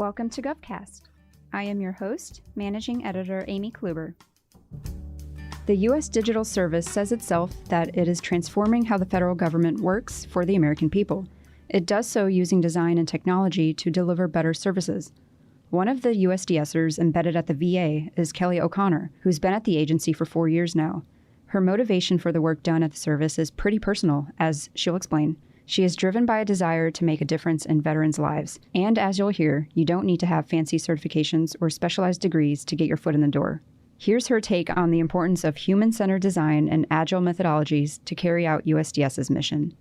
Welcome to GovCast. I am your host, Managing Editor Amy Kluber. The U.S. Digital Service says itself that it is transforming how the federal government works for the American people. It does so using design and technology to deliver better services. One of the USDSers embedded at the VA is Kelly O'Connor, who's been at the agency for 4 years now. Her motivation for the work done at the service is pretty personal, as she'll explain. She is driven by a desire to make a difference in veterans' lives. And as you'll hear, you don't need to have fancy certifications or specialized degrees to get your foot in the door. Here's her take on the importance of human-centered design and agile methodologies to carry out USDS's mission.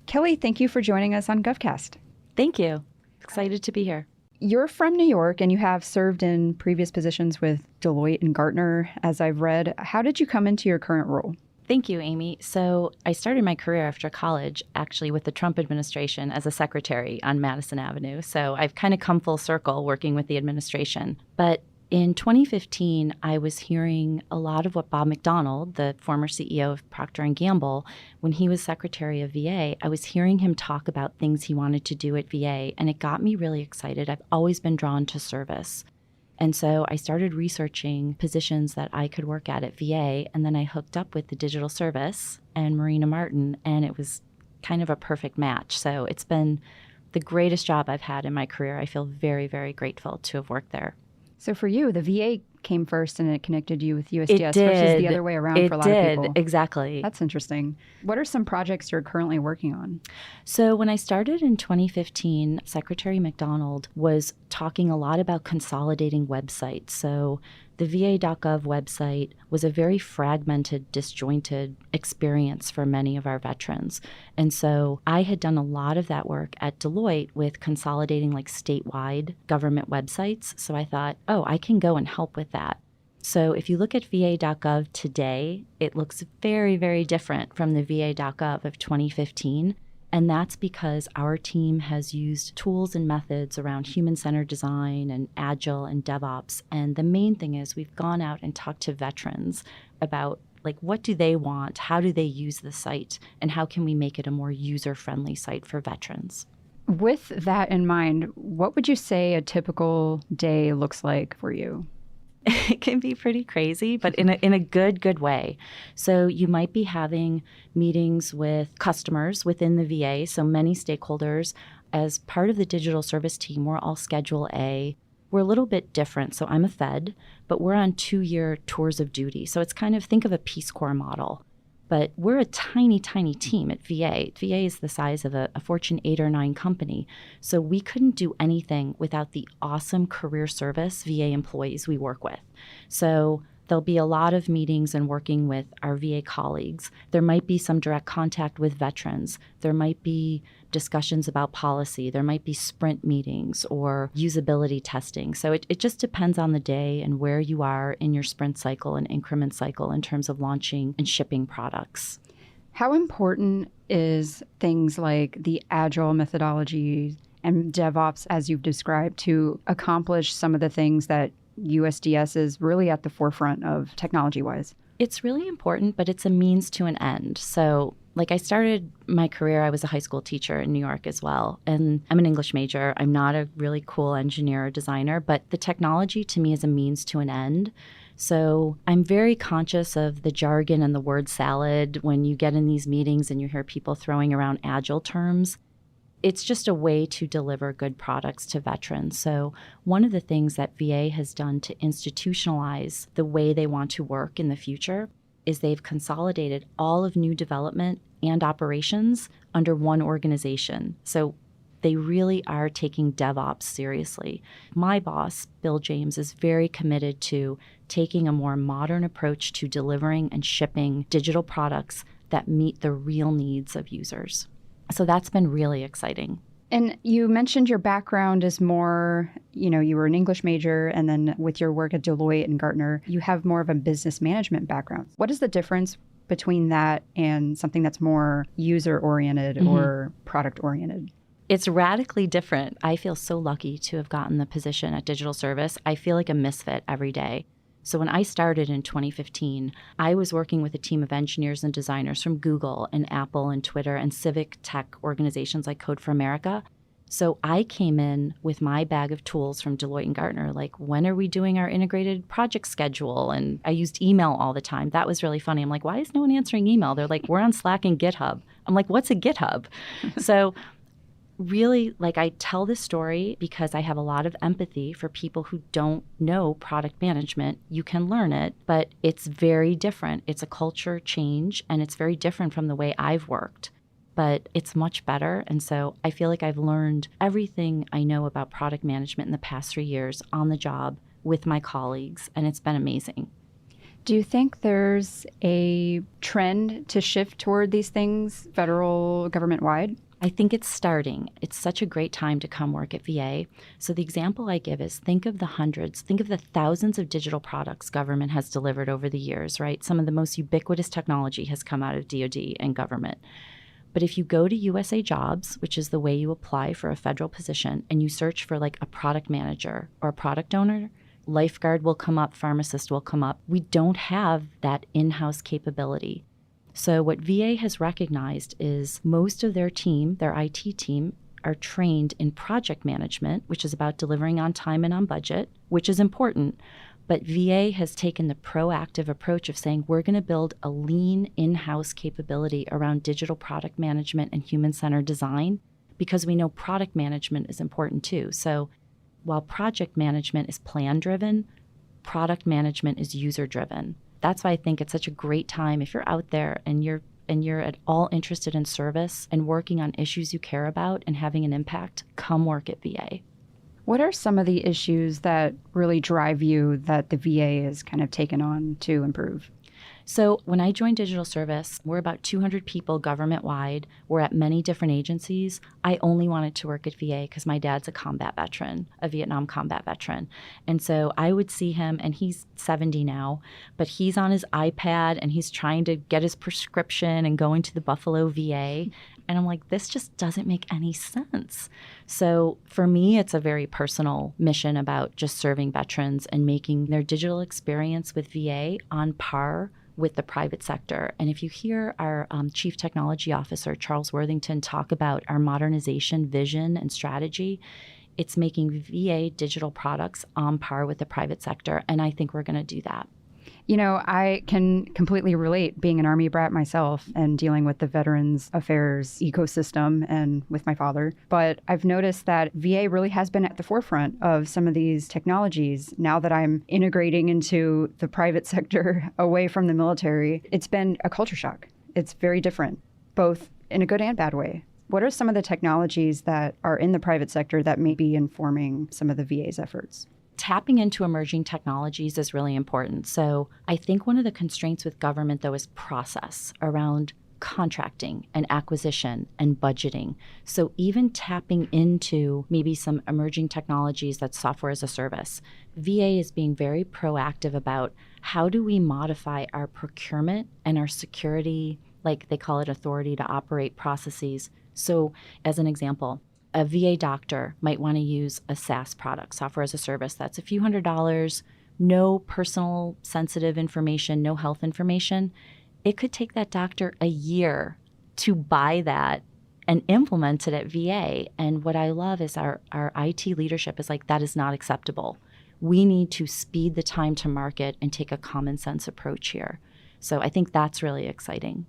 Kelly, thank you for joining us on GovCast. Thank you. Excited to be here. You're from New York and you have served in previous positions with Deloitte and Gartner, as I've read. How did you come into your current role? Thank you, Amy. So I started my career after college, actually with the Trump administration as a secretary on Madison Avenue. So I've kind of come full circle working with the administration. But in 2015, I was hearing a lot of what Bob McDonald, the former CEO of Procter & Gamble, when he was Secretary of VA, I was hearing him talk about things he wanted to do at VA, and it got me really excited. I've always been drawn to service. And so I started researching positions that I could work at VA, and then I hooked up with the Digital Service and Marina Martin, and it was kind of a perfect match. So it's been the greatest job I've had in my career. I feel very, very grateful to have worked there. So for you, the VA came first and it connected you with USDS versus the other way around for a lot of people. It did, exactly. That's interesting. What are some projects you're currently working on? So when I started in 2015, Secretary McDonald was talking a lot about consolidating websites. So the VA.gov website was a very fragmented, disjointed experience for many of our veterans. And so I had done a lot of that work at Deloitte with consolidating like statewide government websites. So I thought, oh, I can go and help with that. So if you look at VA.gov today, it looks very, very different from the VA.gov of 2015. And that's because our team has used tools and methods around human-centered design and agile and DevOps. And the main thing is we've gone out and talked to veterans about like what do they want, how do they use the site, and how can we make it a more user-friendly site for veterans. With that in mind, what would you say a typical day looks like for you? It can be pretty crazy, but in a good way. So you might be having meetings with customers within the VA, so many stakeholders. As part of the digital service team, we're all Schedule A. We're a little bit different. So I'm a Fed, but we're on 2-year tours of duty. So it's kind of, think of a Peace Corps model. But we're a tiny, tiny team at VA. VA is the size of a Fortune 8 or 9 company. So we couldn't do anything without the awesome career service VA employees we work with. So there'll be a lot of meetings and working with our VA colleagues. There might be some direct contact with veterans. There might be discussions about policy. There might be sprint meetings or usability testing. So it just depends on the day and where you are in your sprint cycle and increment cycle in terms of launching and shipping products. How important is things like the agile methodology and DevOps, as you've described, to accomplish some of the things that USDS is really at the forefront of technology-wise? It's really important, but it's a means to an end. So like I started my career, I was a high school teacher in New York as well. And I'm an English major. I'm not a really cool engineer or designer, but the technology to me is a means to an end. So I'm very conscious of the jargon and the word salad when you get in these meetings and you hear people throwing around agile terms. It's just a way to deliver good products to veterans. So one of the things that VA has done to institutionalize the way they want to work in the future is they've consolidated all of new development and operations under one organization. So they really are taking DevOps seriously. My boss, Bill James, is very committed to taking a more modern approach to delivering and shipping digital products that meet the real needs of users. So that's been really exciting. And you mentioned your background is more, you were an English major, and then with your work at Deloitte and Gartner, you have more of a business management background. What is the difference between that and something that's more user-oriented or product-oriented? It's radically different. I feel so lucky to have gotten the position at Digital Service. I feel like a misfit every day. So when I started in 2015, I was working with a team of engineers and designers from Google and Apple and Twitter and civic tech organizations like Code for America. So I came in with my bag of tools from Deloitte and Gartner, like, when are we doing our integrated project schedule? And I used email all the time. That was really funny. I'm like, why is no one answering email? They're like, we're on Slack and GitHub. I'm like, what's a GitHub? So really, like, I tell this story because I have a lot of empathy for people who don't know product management. You can learn it, but it's very different. It's a culture change, and it's very different from the way I've worked. But it's much better. And so I feel like I've learned everything I know about product management in the past 3 years on the job with my colleagues, and it's been amazing. Do you think there's a trend to shift toward these things, federal government-wide? I think it's starting. It's such a great time to come work at VA. So the example I give is, think of the thousands of digital products government has delivered over the years, right? Some of the most ubiquitous technology has come out of DoD and government. But if you go to USA Jobs, which is the way you apply for a federal position, and you search for like a product manager or a product owner, lifeguard will come up, pharmacist will come up. We don't have that in-house capability. So what VA has recognized is most of their team, their IT team, are trained in project management, which is about delivering on time and on budget, which is important. But VA has taken the proactive approach of saying, we're going to build a lean in-house capability around digital product management and human-centered design, because we know product management is important too. So while project management is plan-driven, product management is user-driven. That's why I think it's such a great time if you're out there and you're at all interested in service and working on issues you care about and having an impact, come work at VA. What are some of the issues that really drive you that the VA has kind of taken on to improve? So when I joined Digital Service, we're about 200 people government-wide. We're at many different agencies. I only wanted to work at VA because my dad's a combat veteran, a Vietnam combat veteran. And so I would see him, and he's 70 now, but he's on his iPad and he's trying to get his prescription and going to the Buffalo VA. And I'm like, this just doesn't make any sense. So for me, it's a very personal mission about just serving veterans and making their digital experience with VA on par with the private sector. And if you hear our Chief Technology Officer, Charles Worthington, talk about our modernization vision and strategy, it's making VA digital products on par with the private sector. And I think we're going to do that. You know, I can completely relate, being an Army brat myself and dealing with the Veterans Affairs ecosystem and with my father. But I've noticed that VA really has been at the forefront of some of these technologies. Now that I'm integrating into the private sector away from the military, it's been a culture shock. It's very different, both in a good and bad way. What are some of the technologies that are in the private sector that may be informing some of the VA's efforts? Tapping into emerging technologies is really important. So I think one of the constraints with government, though, is process around contracting and acquisition and budgeting. So even tapping into maybe some emerging technologies that's software as a service, VA is being very proactive about how do we modify our procurement and our security, like they call it authority to operate processes. So as an example, a VA doctor might want to use a SaaS product, software as a service. That's a few $100s, no personal sensitive information, no health information. It could take that doctor a year to buy that and implement it at VA. And what I love is our IT leadership is like, that is not acceptable. We need to speed the time to market and take a common sense approach here. So I think that's really exciting.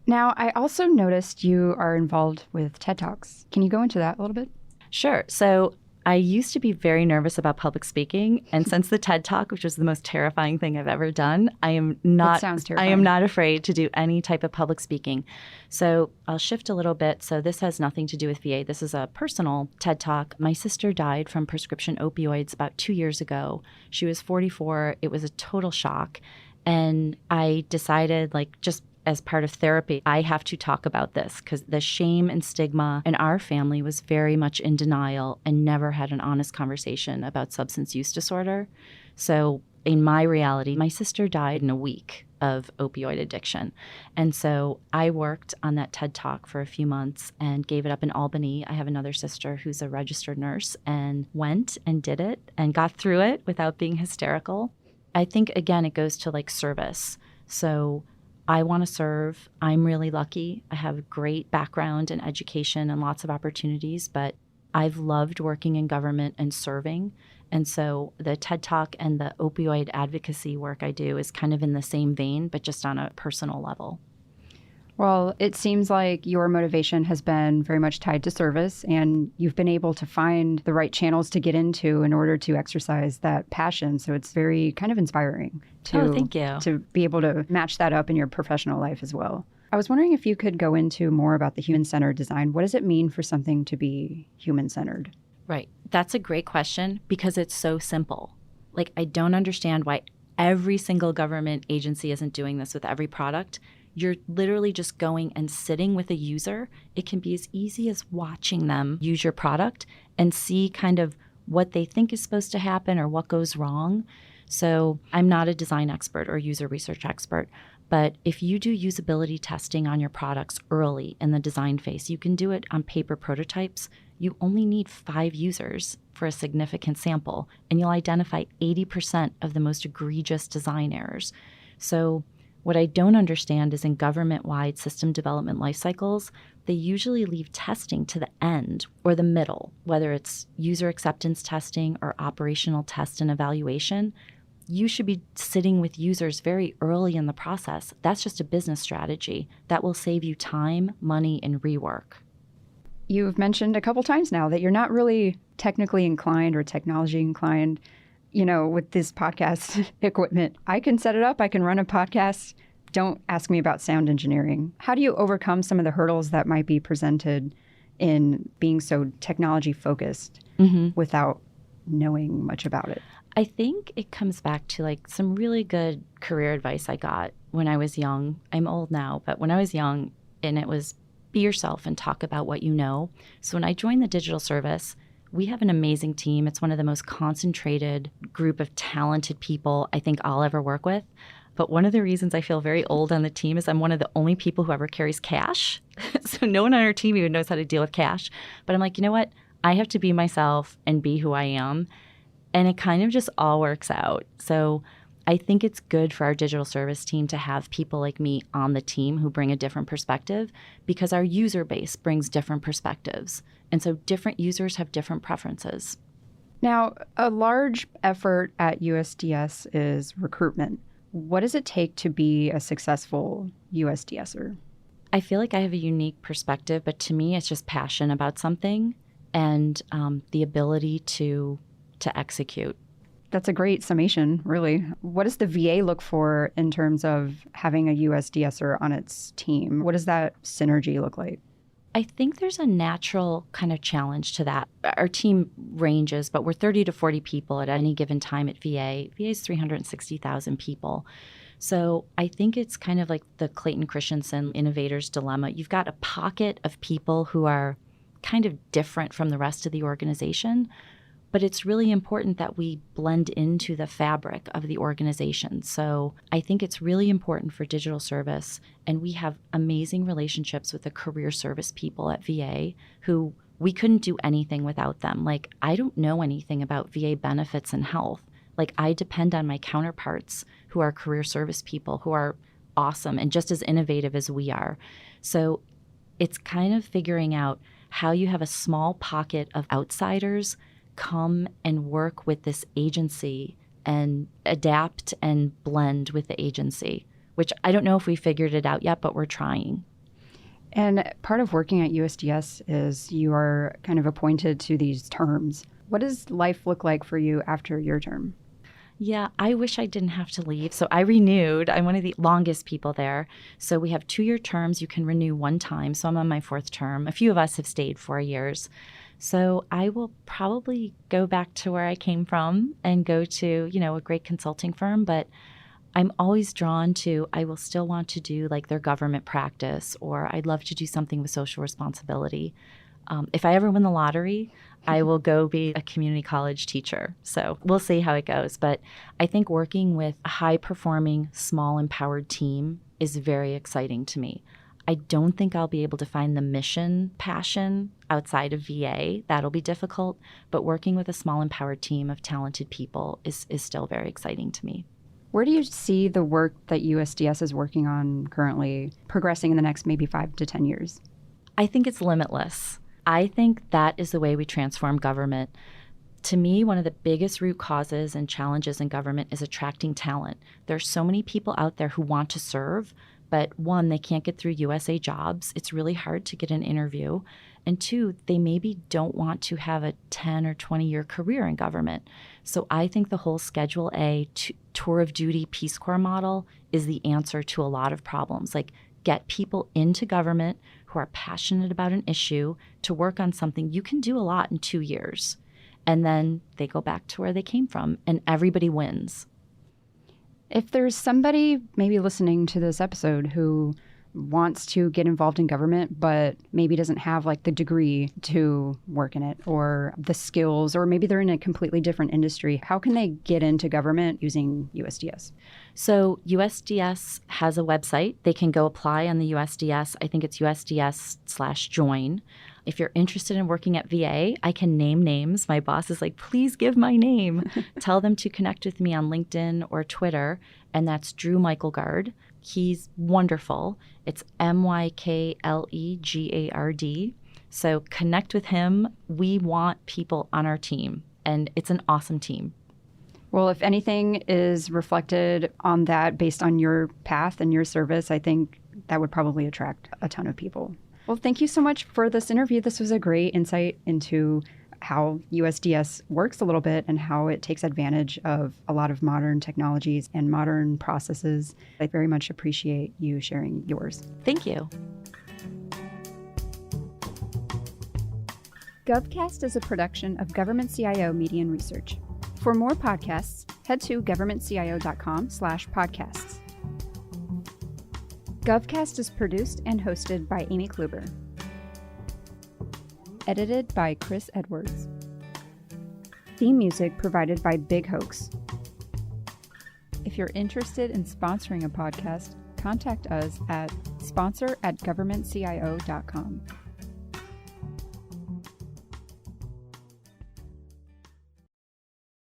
Now, I also noticed you are involved with TED Talks. Can you go into that a little bit? Sure. So I used to be very nervous about public speaking. And since the TED Talk, which was the most terrifying thing I've ever done, I am not afraid to do any type of public speaking. So I'll shift a little bit. So this has nothing to do with VA. This is a personal TED Talk. My sister died from prescription opioids about 2 years ago. She was 44. It was a total shock. And I decided, just as part of therapy, I have to talk about this because the shame and stigma in our family was very much in denial and never had an honest conversation about substance use disorder. So in my reality, my sister died in a week of opioid addiction. And so I worked on that TED Talk for a few months and gave it up in Albany. I have another sister who's a registered nurse and went and did it and got through it without being hysterical. I think, again, it goes to service. So I want to serve. I'm really lucky. I have a great background in education and lots of opportunities, but I've loved working in government and serving. And so the TED Talk and the opioid advocacy work I do is kind of in the same vein, but just on a personal level. Well, it seems like your motivation has been very much tied to service, and you've been able to find the right channels to get into in order to exercise that passion. So it's very kind of inspiring Thank you. to be able to match that up in your professional life as well. I was wondering if you could go into more about the human-centered design. What does it mean for something to be human-centered? Right. That's a great question because it's so simple. Like, I don't understand why every single government agency isn't doing this with every product. You're literally just going and sitting with a user. It can be as easy as watching them use your product and see kind of what they think is supposed to happen or what goes wrong. So I'm not a design expert or user research expert, but if you do usability testing on your products early in the design phase, you can do it on paper prototypes. You only need 5 users for a significant sample, and you'll identify 80% of the most egregious design errors. So what I don't understand is in government-wide system development life cycles, they usually leave testing to the end or the middle, whether it's user acceptance testing or operational test and evaluation. You should be sitting with users very early in the process. That's just a business strategy that will save you time, money, and rework. You've mentioned a couple times now that you're not really technically inclined or technology inclined. You know, with this podcast equipment, I can set it up, I can run a podcast. Don't ask me about sound engineering. How do you overcome some of the hurdles that might be presented in being so technology focused without knowing much about it? I think it comes back to like some really good career advice I got when I was young. I'm old now, but when I was young, and it was be yourself and talk about what you know. So when I joined the digital service, we have an amazing team. It's one of the most concentrated group of talented people I think I'll ever work with. But one of the reasons I feel very old on the team is I'm one of the only people who ever carries cash. So no one on our team even knows how to deal with cash. But I'm like, you know what? I have to be myself and be who I am. And it kind of just all works out. So I think it's good for our digital service team to have people like me on the team who bring a different perspective because our user base brings different perspectives. And so different users have different preferences. Now, a large effort at USDS is recruitment. What does it take to be a successful USDSer? I feel like I have a unique perspective, but to me, it's just passion about something and the ability to execute. That's a great summation, really. What does the VA look for in terms of having a USDSer on its team? What does that synergy look like? I think there's a natural kind of challenge to that. Our team ranges, but we're 30 to 40 people at any given time at VA. VA is 360,000 people. So I think it's kind of like the Clayton Christensen innovator's dilemma. You've got a pocket of people who are kind of different from the rest of the organization, but it's really important that we blend into the fabric of the organization. So I think it's really important for digital service, and we have amazing relationships with the career service people at VA who we couldn't do anything without them. Like, I don't know anything about VA benefits and health. Like, I depend on my counterparts who are career service people who are awesome and just as innovative as we are. So it's kind of figuring out how you have a small pocket of outsiders come and work with this agency and adapt and blend with the agency, which I don't know if we figured it out yet, but we're trying. And part of working at USDS is you are kind of appointed to these terms. What does life look like for you after your term? Yeah, I wish I didn't have to leave. So I renewed. I'm one of the longest people there. So we have 2-year terms. You can renew one time. So I'm on my 4th term. A few of us have stayed 4 years. So I will probably go back to where I came from and go to, a great consulting firm. But I'm always drawn to, I will still want to do like their government practice, or I'd love to do something with social responsibility. If I ever win the lottery, I will go be a community college teacher. So we'll see how it goes. But I think working with a high-performing, small, empowered team is very exciting to me. I don't think I'll be able to find the mission passion outside of VA. That'll be difficult. But working with a small, empowered team of talented people is still very exciting to me. Where do you see the work that USDS is working on currently progressing in the next maybe 5 to 10 years? I think it's limitless. I think that is the way we transform government. To me, one of the biggest root causes and challenges in government is attracting talent. There's so many people out there who want to serve, but one, they can't get through USA jobs. It's really hard to get an interview. And two, they maybe don't want to have a 10 or 20-year career in government. So I think the whole Schedule A tour of duty Peace Corps model is the answer to a lot of problems. Like, get people into government who are passionate about an issue to work on something. You can do a lot in 2 years. And then they go back to where they came from, and everybody wins. If there's somebody maybe listening to this episode who wants to get involved in government, but maybe doesn't have like the degree to work in it or the skills, or maybe they're in a completely different industry, how can they get into government using USDS? So USDS has a website. They can go apply on the USDS. I think it's USDS/join. If you're interested in working at VA, I can name names. My boss is like, please give my name. Tell them to connect with me on LinkedIn or Twitter. And that's Drew Michaelgard. He's wonderful. It's MyKlegard. So connect with him. We want people on our team, and it's an awesome team. Well, if anything is reflected on that based on your path and your service, I think that would probably attract a ton of people. Well, thank you so much for this interview. This was a great insight into how USDS works a little bit and how it takes advantage of a lot of modern technologies and modern processes. I very much appreciate you sharing yours. Thank you. GovCast is a production of Government CIO Media and Research. For more podcasts, head to governmentcio.com/podcasts. GovCast is produced and hosted by Amy Kluber. Edited by Chris Edwards. Theme music provided by Big Hoax. If you're interested in sponsoring a podcast, contact us at sponsor@governmentcio.com.